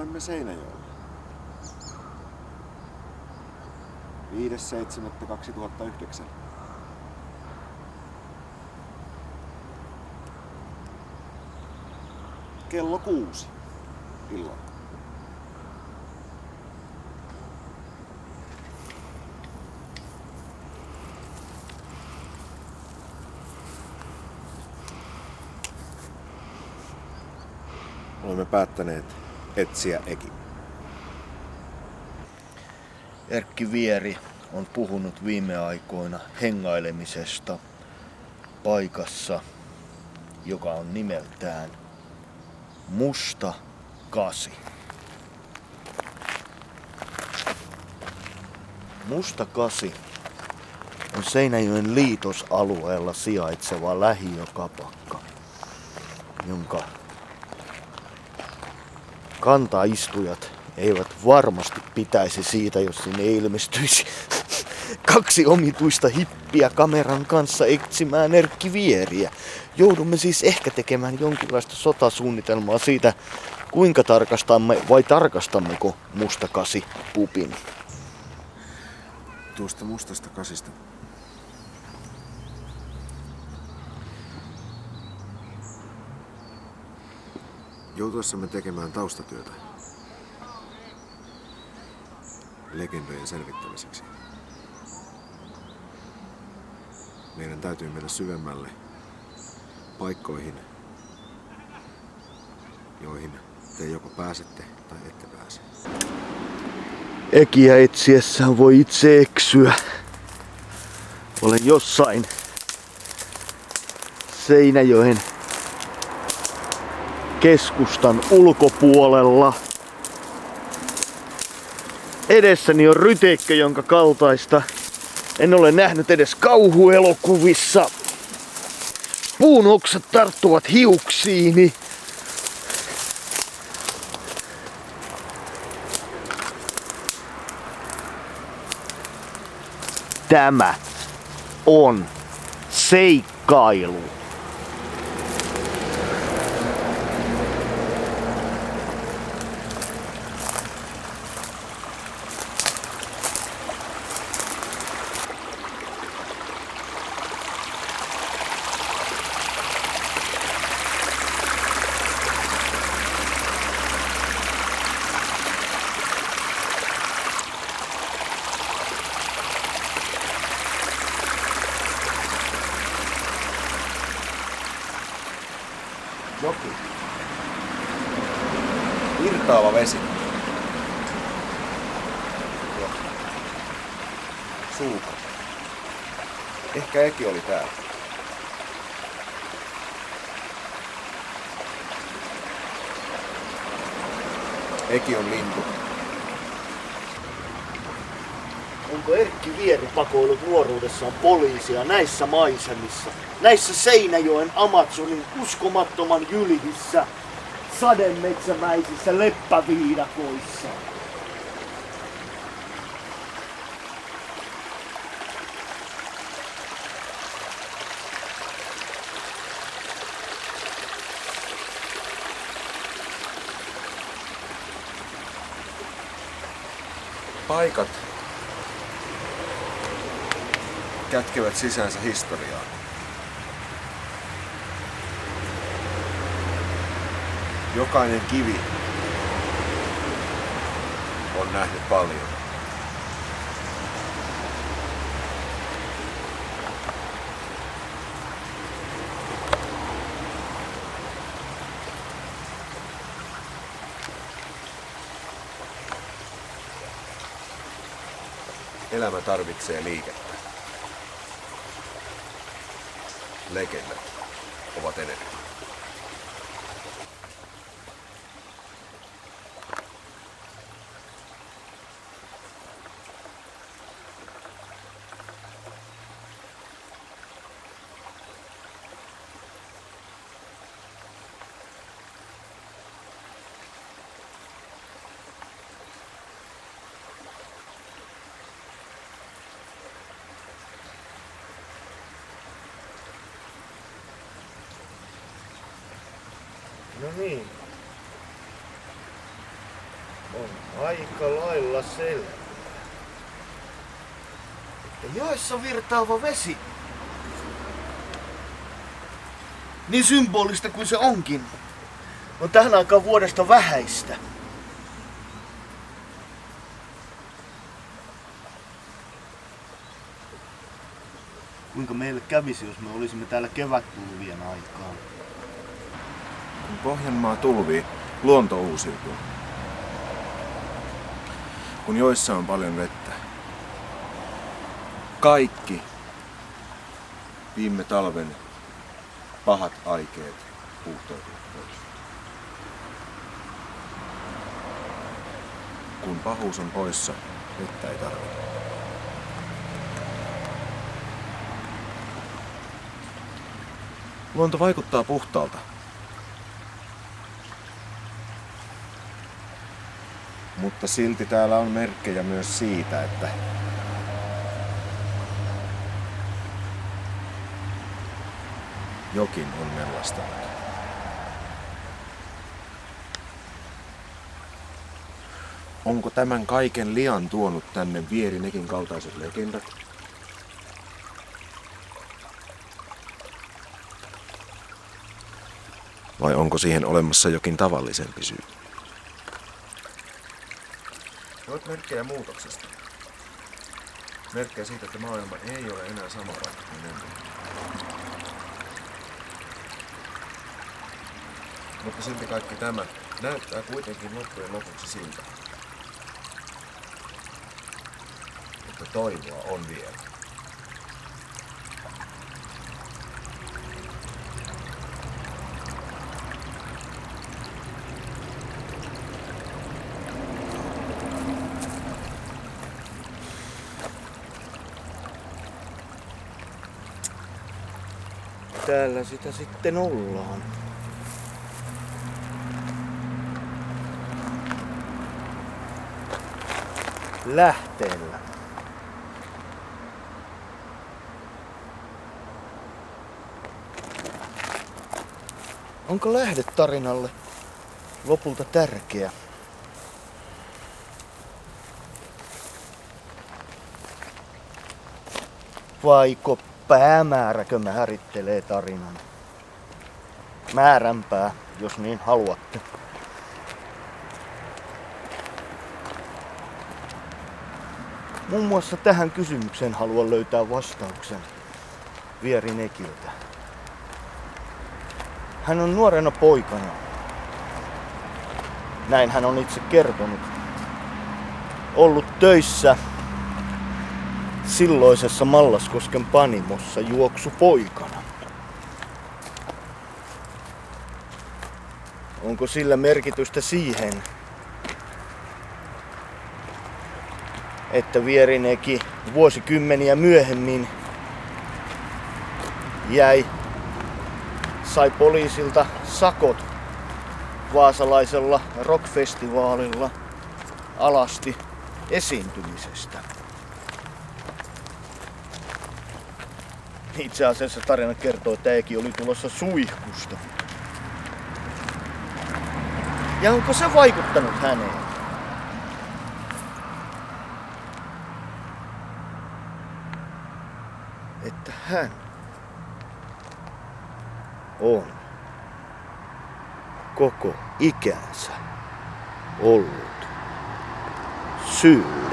tapasimme Seinäjoella. 5.7.2009. Kello 6 illalla. Olemme päättäneet etsiä Eki. Erkki Vieri on puhunut viime aikoina hengailemisesta paikassa, joka on nimeltään Musta Kasi. Musta Kasi on Seinäjoen liitosalueella sijaitseva lähiökapakka, jonka kantaistujat eivät varmasti pitäisi siitä, jos sinne ilmestyisi kaksi omituista hippiä kameran kanssa etsimään Erkki Vieriä. Joudumme siis ehkä tekemään jonkinlaista sotasuunnitelmaa siitä, kuinka tarkastamme vai tarkastammeko Musta Kasi pupin. Tuosta mustasta kasista. Joutuessamme tekemään taustatyötä legendojen selvittämiseksi. Meidän täytyy mennä syvemmälle paikkoihin, joihin te joko pääsette tai ette pääse. Ekiä etsiessään voi itse eksyä. Olen jossain Seinäjoen keskustan ulkopuolella. Edessäni on ryteikkö, jonka kaltaista en ole nähnyt edes kauhuelokuvissa. Puun oksat tarttuvat hiuksiini. Tämä on seikkailu. Joki. Virtaava vesi. Joo. Suuka. Ehkä Eki oli täällä. Eki on lintu. Onko Erkki Vieri pakoillut nuoruudessaan poliisia näissä maisemissa? Näissä Seinäjoen Amazonin uskomattoman jylhissä sademetsämäisissä leppäviidakoissa? Paikat kätkevät sisäänsä historiaa. Jokainen kivi on nähnyt paljon. Elämä tarvitsee liikettä. Legendat ovat enemmän. No niin. Aika lailla selvä. Että joessa virtaava vesi, niin symbolista kuin se onkin, on tähän aikaan vuodesta vähäistä. Kuinka meille kävisi, jos me olisimme täällä kevättulvien aikaan? Kun Pohjanmaa tulvii, luonto uusiutuu. Kun joissa on paljon vettä. Kaikki viime talven pahat aikeet puhtautuvat pois. Kun pahuus on poissa, vettä ei tarvita. Luonto vaikuttaa puhtaalta. Mutta silti täällä on merkkejä myös siitä, että jokin on mellastanut. Onko tämän kaiken lian tuonut tänne Vierinekin kaltaiset legendat? Vai onko siihen olemassa jokin tavallisempi syy? Ne ovat merkkejä muutoksesta. Merkkejä siitä, että maailma ei ole enää sama kuin ennen. Mutta silti kaikki tämä näyttää kuitenkin loppujen lopuksi siltä, että toivoa on vielä. Täällä sitä sitten ollaan. Lähteellä. Onko lähde tarinalle lopulta tärkeä? Vaiko päämääräkö määrittelee tarinan? Määränpää, jos niin haluatte. Muun muassa tähän kysymykseen haluan löytää vastauksen Vierinekiltä. Hän on nuorena poikana. Näin hän on itse kertonut. Ollut töissä silloisessa Mallaskosken panimossa juoksupoikana. Onko sillä merkitystä siihen, että Vierineki vuosikymmeniä myöhemmin sai poliisilta sakot vaasalaisella rockfestivaalilla alasti esiintymisestä? Itse asiassa tarina kertoo, että Eeki oli tulossa suihkusta. Ja onko se vaikuttanut häneen? Että hän on koko ikänsä ollut syyllinen.